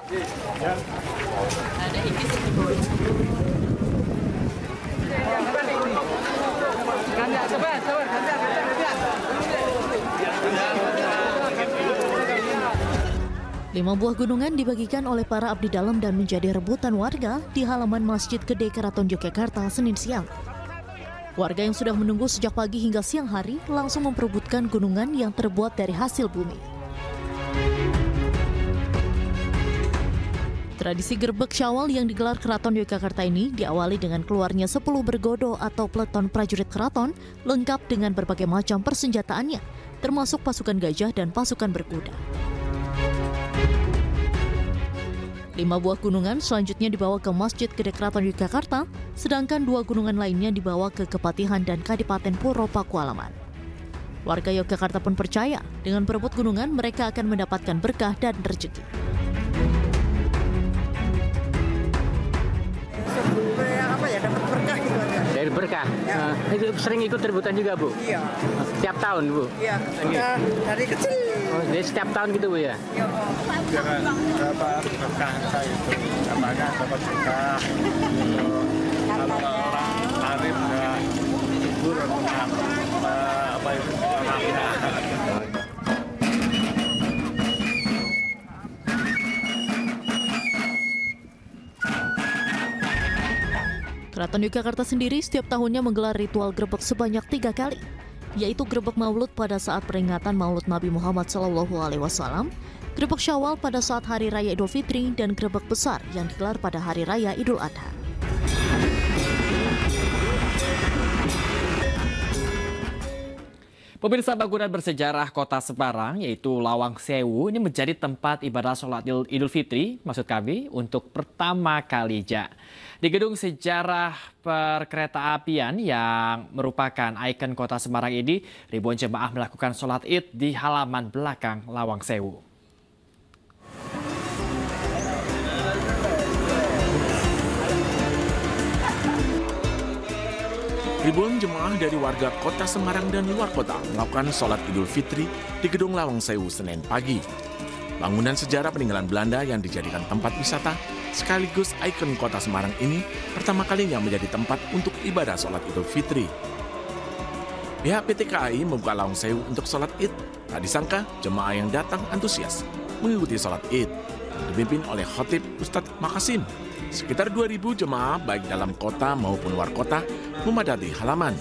Ada hikis di bawah. Lima buah gunungan dibagikan oleh para abdi dalam dan menjadi rebutan warga di halaman Masjid Gede Keraton Yogyakarta Senin siang. Warga yang sudah menunggu sejak pagi hingga siang hari langsung memperebutkan gunungan yang terbuat dari hasil bumi. Tradisi Gerbek Syawal yang digelar Keraton Yogyakarta ini diawali dengan keluarnya 10 bergodo atau peleton prajurit keraton lengkap dengan berbagai macam persenjataannya, termasuk pasukan gajah dan pasukan berkuda. 5 buah gunungan selanjutnya dibawa ke Masjid Gede Keraton Yogyakarta, sedangkan 2 gunungan lainnya dibawa ke Kepatihan dan Kadipaten Puro Pakualaman. Warga Yogyakarta pun percaya dengan berebut gunungan mereka akan mendapatkan berkah dan rezeki. Dapat berkah gitu aja. Dari berkah? Ya. Itu sering ikut rebutan juga, Bu? Iya. Setiap tahun, Bu? Iya, sudah dari kecil. Oh, jadi setiap tahun gitu, Bu ya? Iya. Jangan dapat berkah itu, namanya dapat berkah. Kalau orang arif nggak subur, apa itu namanya. Keraton Yogyakarta sendiri setiap tahunnya menggelar ritual grebek sebanyak 3 kali, yaitu grebek Maulud pada saat peringatan Maulud Nabi Muhammad SAW, grebek Syawal pada saat Hari Raya Idul Fitri, dan grebek besar yang digelar pada Hari Raya Idul Adha. Pemirsa, bangunan bersejarah Kota Semarang yaitu Lawang Sewu ini menjadi tempat ibadah sholat Idul Fitri, maksud kami, untuk pertama kalinya. Di gedung sejarah perkeretaapian yang merupakan ikon Kota Semarang ini, ribuan jemaah melakukan sholat Id di halaman belakang Lawang Sewu. Ribuan jemaah dari warga Kota Semarang dan luar kota melakukan sholat Idul Fitri di Gedung Lawang Sewu Senin pagi. Bangunan sejarah peninggalan Belanda yang dijadikan tempat wisata sekaligus ikon Kota Semarang ini pertama kalinya menjadi tempat untuk ibadah sholat Idul Fitri. Pihak PT KAI membuka Lawang Sewu untuk sholat Id. Tak disangka jemaah yang datang antusias mengikuti sholat Id yang dipimpin oleh Khotib Ustadz Makasim. Sekitar 2.000 jemaah baik dalam kota maupun luar kota memadati halaman.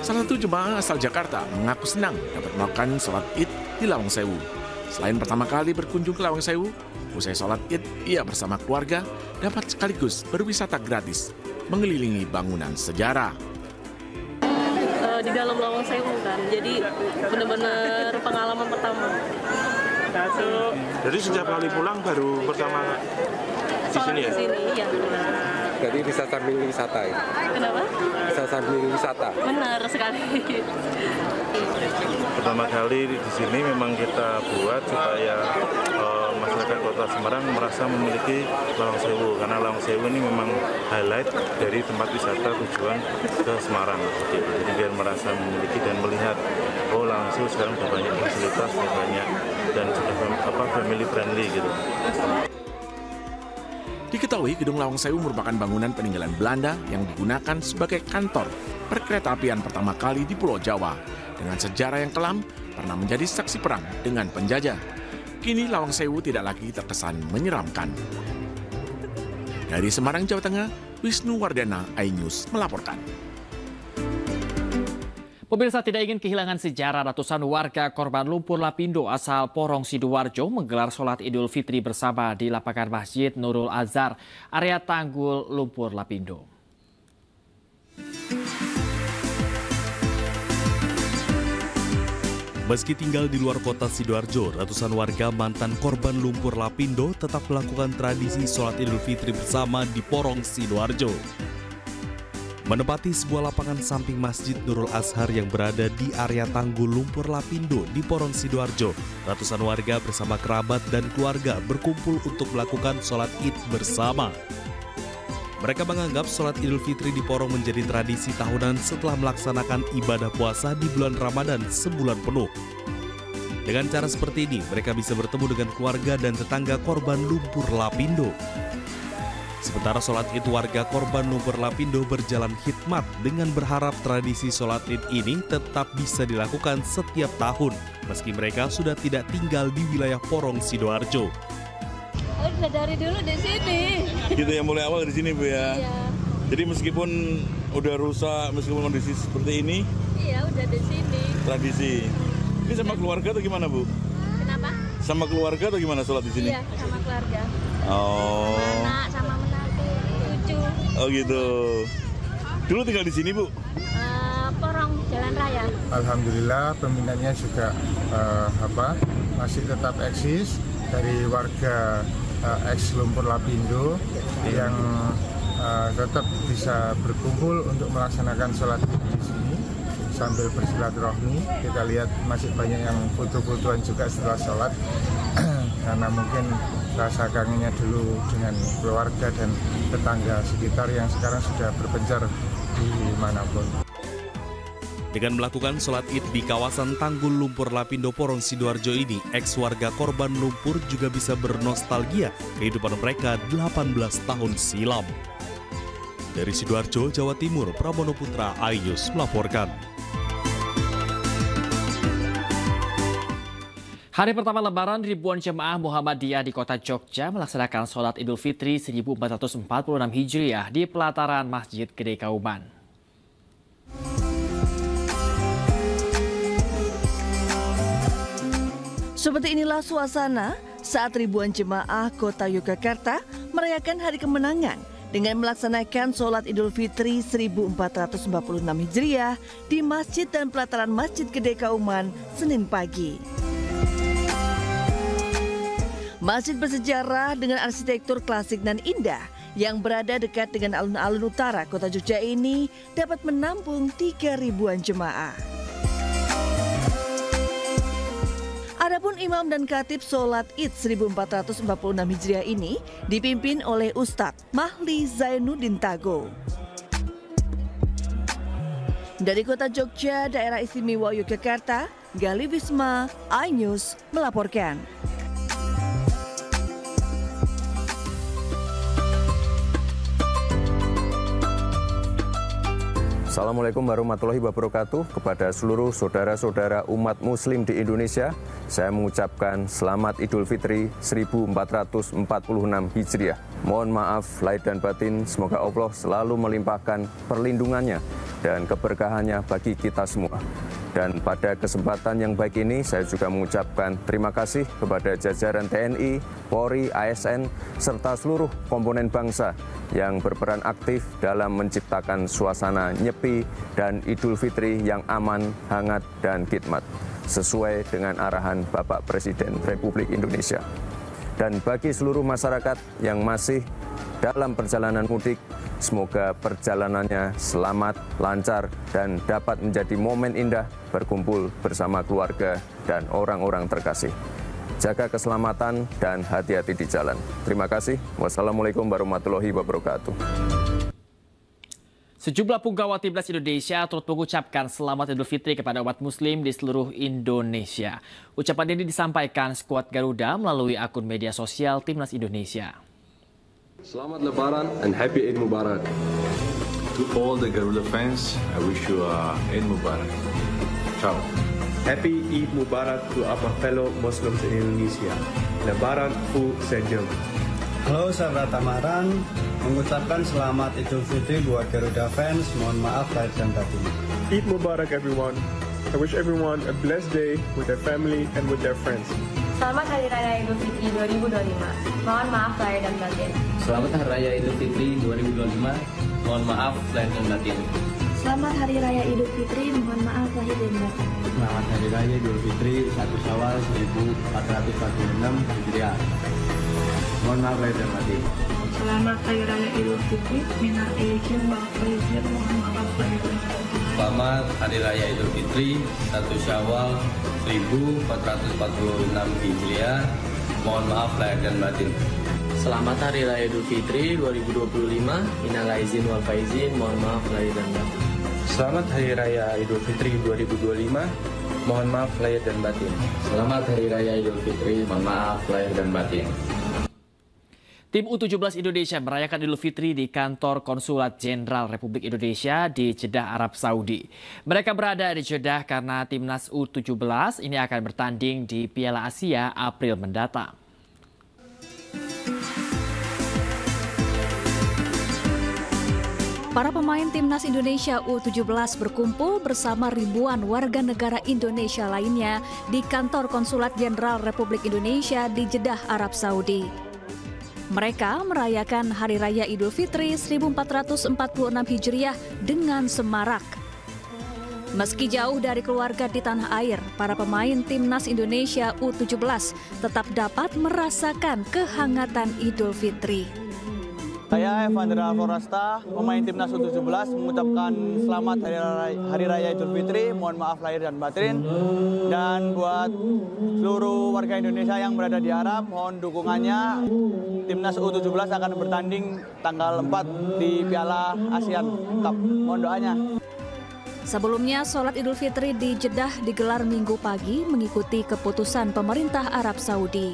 Salah satu jemaah asal Jakarta mengaku senang dapat melakukan sholat Id di Lawang Sewu. Selain pertama kali berkunjung ke Lawang Sewu, usai sholat Id, ia bersama keluarga dapat sekaligus berwisata gratis mengelilingi bangunan sejarah. Di dalam Lawang Sewu kan, jadi benar-benar pengalaman pertama. Jadi setiap kali pulang baru pertama di sini ya? Di sini, ya. Jadi bisa sambil wisata ya? Kenapa? Bisa sambil wisata? Benar sekali. Pertama kali di sini memang kita buat supaya masyarakat Kota Semarang merasa memiliki Lawang Sewu, karena Lawang Sewu ini memang highlight dari tempat wisata tujuan ke Semarang. Jadi biar merasa memiliki dan melihat, oh Lawang Sewu sekarang sudah banyak fasilitas, sudah banyak dan sudah family friendly gitu. Diketahui Gedung Lawang Sewu merupakan bangunan peninggalan Belanda yang digunakan sebagai kantor perkeretaapian pertama kali di Pulau Jawa. Dengan sejarah yang kelam, pernah menjadi saksi perang dengan penjajah. Kini Lawang Sewu tidak lagi terkesan menyeramkan. Dari Semarang, Jawa Tengah, Wisnu Wardana, iNews melaporkan. Pemirsa, tidak ingin kehilangan sejarah, ratusan warga korban lumpur Lapindo asal Porong Sidoarjo menggelar sholat Idul Fitri bersama di lapangan Masjid Nurul Azhar, area Tanggul Lumpur Lapindo. Meski tinggal di luar kota Sidoarjo, ratusan warga mantan korban lumpur Lapindo tetap melakukan tradisi sholat Idul Fitri bersama di Porong Sidoarjo. Menempati sebuah lapangan samping Masjid Nurul Azhar yang berada di area Tanggul Lumpur Lapindo di Porong Sidoarjo, ratusan warga bersama kerabat dan keluarga berkumpul untuk melakukan sholat Id bersama. Mereka menganggap sholat Idul Fitri di Porong menjadi tradisi tahunan setelah melaksanakan ibadah puasa di bulan Ramadan sebulan penuh. Dengan cara seperti ini, mereka bisa bertemu dengan keluarga dan tetangga korban lumpur Lapindo. Sementara sholat id warga korban lumpur Lapindo berjalan hikmat dengan berharap tradisi sholat id ini tetap bisa dilakukan setiap tahun, meski mereka sudah tidak tinggal di wilayah Porong Sidoarjo. Udah dari dulu di sini. Gitu ya, mulai awal di sini Bu ya? Iya. Jadi meskipun udah rusak, meskipun kondisi seperti ini? Iya, udah di sini. Tradisi. Ini sama keluarga atau gimana Bu? Kenapa? Sama keluarga atau gimana sholat di sini? Iya, sama keluarga. Oh. Sama anak, sama menantu, cucu. Oh gitu. Dulu tinggal di sini Bu? Porong, Jalan Raya. Alhamdulillah peminatnya juga masih tetap eksis dari warga ex Lumpur Lapindo yang tetap bisa berkumpul untuk melaksanakan sholat di sini sambil bersilaturahmi. Kita lihat masih banyak yang foto-fotoan juga setelah sholat karena mungkin rasa kangennya dulu dengan keluarga dan tetangga sekitar yang sekarang sudah berpencar di manapun. Dengan melakukan sholat id di kawasan Tanggul Lumpur Lapindo Porong Sidoarjo ini, ex warga korban lumpur juga bisa bernostalgia kehidupan mereka 18 tahun silam. Dari Sidoarjo, Jawa Timur, Pramono Putra, iNews melaporkan. Hari pertama Lebaran, ribuan jemaah Muhammadiyah di kota Jogja melaksanakan sholat Idul Fitri 1446 Hijriah di pelataran Masjid Gede Kauman. Seperti inilah suasana saat ribuan jemaah kota Yogyakarta merayakan hari kemenangan dengan melaksanakan sholat Idul Fitri 1446 Hijriah di masjid dan pelataran Masjid Gede Kauman Senin pagi. Masjid bersejarah dengan arsitektur klasik dan indah yang berada dekat dengan alun-alun utara kota Jogja ini dapat menampung 3.000-an jemaah. Adapun imam dan khatib sholat Id 1446 Hijriah ini dipimpin oleh Ustadz Mahli Zainuddin Tago. Dari kota Jogja, daerah istimewa Yogyakarta, Gali Wisma, iNews melaporkan. Assalamualaikum warahmatullahi wabarakatuh. Kepada seluruh saudara-saudara umat muslim di Indonesia, saya mengucapkan selamat Idul Fitri 1446 Hijriah. Mohon maaf lahir dan batin, semoga Allah selalu melimpahkan perlindungannya dan keberkahannya bagi kita semua. Dan pada kesempatan yang baik ini, saya juga mengucapkan terima kasih kepada jajaran TNI, Polri, ASN, serta seluruh komponen bangsa yang berperan aktif dalam menciptakan suasana nyepi dan Idul Fitri yang aman, hangat, dan khidmat, sesuai dengan arahan Bapak Presiden Republik Indonesia. Dan bagi seluruh masyarakat yang masih dalam perjalanan mudik, semoga perjalanannya selamat, lancar, dan dapat menjadi momen indah berkumpul bersama keluarga dan orang-orang terkasih. Jaga keselamatan dan hati-hati di jalan. Terima kasih. Wassalamualaikum warahmatullahi wabarakatuh. Sejumlah punggawa timnas Indonesia turut mengucapkan selamat Idul Fitri kepada umat muslim di seluruh Indonesia. Ucapan ini disampaikan skuad Garuda melalui akun media sosial Timnas Indonesia. Selamat Lebaran and Happy Eid Mubarak. To all the Garuda fans, I wish you Eid Mubarak. Ciao. Happy Eid Mubarak to our fellow Muslims in Indonesia. Lebaran Fu Sejam. Halo sahabat Tamaran, mengucapkan selamat Idul Fitri buat Garuda fans. Mohon maaf lahir dan batin. Eid Mubarak everyone. I wish everyone a blessed day with their family and with their friends. Selamat Hari Raya Idul Fitri 2025. Mohon maaf lahir dan batin. Selamat Hari Raya Idul Fitri 2025. Mohon maaf lahir dan batin. Selamat Hari Raya Idul Fitri. Mohon maaf lahir dan batin. Selamat Hari Raya Idul Fitri 1 Syawal 1446 Hijriah. Mohon maaf lahir dan batin. Selamat Hari Raya Idul Fitri. Minal aidin wal faizin. Mohon maaf lahir dan batin. Selamat Hari Raya Idul Fitri 1 Syawal 1446 Hijriah. Mohon maaf lahir dan batin. Selamat Hari Raya Idul Fitri 2025. Minal aidin wal faizin. Mohon maaf lahir dan batin. Selamat Hari Raya Idul Fitri 2025. Mohon maaf lahir dan batin. Selamat Hari Raya Idul Fitri, mohon maaf lahir dan batin. Tim U17 Indonesia merayakan Idul Fitri di kantor Konsulat Jenderal Republik Indonesia di Jeddah, Arab Saudi. Mereka berada di Jeddah karena timnas U17 ini akan bertanding di Piala Asia April mendatang. Para pemain timnas Indonesia U17 berkumpul bersama ribuan warga negara Indonesia lainnya di kantor Konsulat Jenderal Republik Indonesia di Jeddah, Arab Saudi. Mereka merayakan Hari Raya Idul Fitri 1446 Hijriah dengan semarak. Meski jauh dari keluarga di tanah air, para pemain timnas Indonesia U17 tetap dapat merasakan kehangatan Idul Fitri. Saya Evander Alforasta, pemain timnas U17, mengucapkan selamat Hari Raya Idul Fitri, mohon maaf lahir dan batin. Dan buat seluruh warga Indonesia yang berada di Arab, mohon dukungannya. Timnas U17 akan bertanding tanggal 4 di Piala ASEAN Cup. Mohon doanya. Sebelumnya, sholat Idul Fitri di Jeddah digelar Minggu pagi mengikuti keputusan pemerintah Arab Saudi.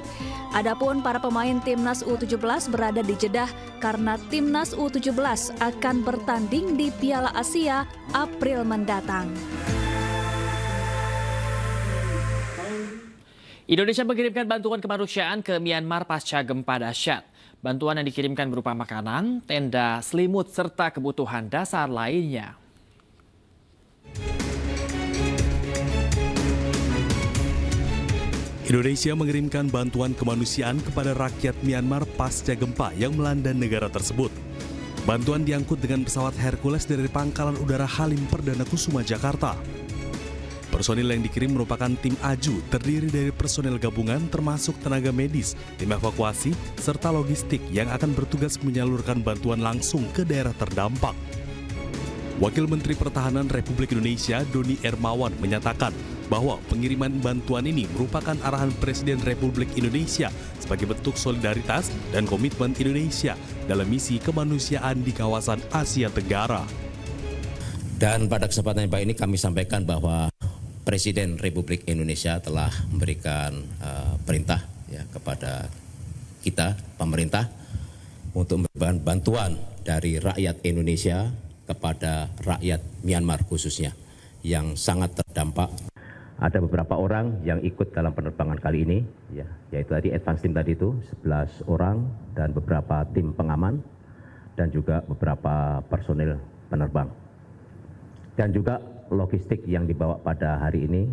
Adapun para pemain timnas U17 berada di Jeddah karena timnas U17 akan bertanding di Piala Asia April mendatang. Indonesia mengirimkan bantuan kemanusiaan ke Myanmar pasca gempa dahsyat. Bantuan yang dikirimkan berupa makanan, tenda, selimut, serta kebutuhan dasar lainnya. Indonesia mengirimkan bantuan kemanusiaan kepada rakyat Myanmar pasca gempa yang melanda negara tersebut. Bantuan diangkut dengan pesawat Hercules dari Pangkalan Udara Halim Perdana Kusuma, Jakarta. Personil yang dikirim merupakan tim AJU, terdiri dari personel gabungan termasuk tenaga medis, tim evakuasi, serta logistik yang akan bertugas menyalurkan bantuan langsung ke daerah terdampak. Wakil Menteri Pertahanan Republik Indonesia, Doni Ermawan, menyatakan bahwa pengiriman bantuan ini merupakan arahan Presiden Republik Indonesia sebagai bentuk solidaritas dan komitmen Indonesia dalam misi kemanusiaan di kawasan Asia Tenggara. Dan pada kesempatan yang baik ini kami sampaikan bahwa Presiden Republik Indonesia telah memberikan perintah ya, kepada kita, pemerintah, untuk memberikan bantuan dari rakyat Indonesia kepada rakyat Myanmar khususnya yang sangat terdampak. Ada beberapa orang yang ikut dalam penerbangan kali ini, ya, yaitu tadi advance team tadi itu 11 orang dan beberapa tim pengaman dan juga beberapa personil penerbang. Dan juga logistik yang dibawa pada hari ini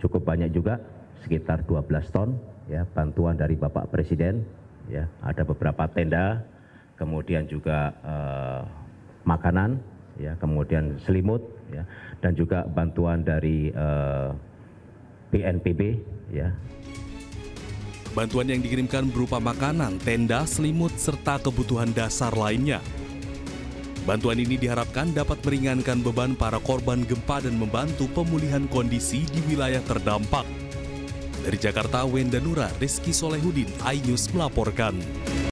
cukup banyak juga, sekitar 12 ton, ya, bantuan dari Bapak Presiden, ya, ada beberapa tenda, kemudian juga makanan, ya, kemudian selimut, ya, dan juga bantuan dari BNPB, ya. Bantuan yang dikirimkan berupa makanan, tenda, selimut, serta kebutuhan dasar lainnya. Bantuan ini diharapkan dapat meringankan beban para korban gempa dan membantu pemulihan kondisi di wilayah terdampak. Dari Jakarta, Wenda Nura, Rizky Solehudin, iNews melaporkan.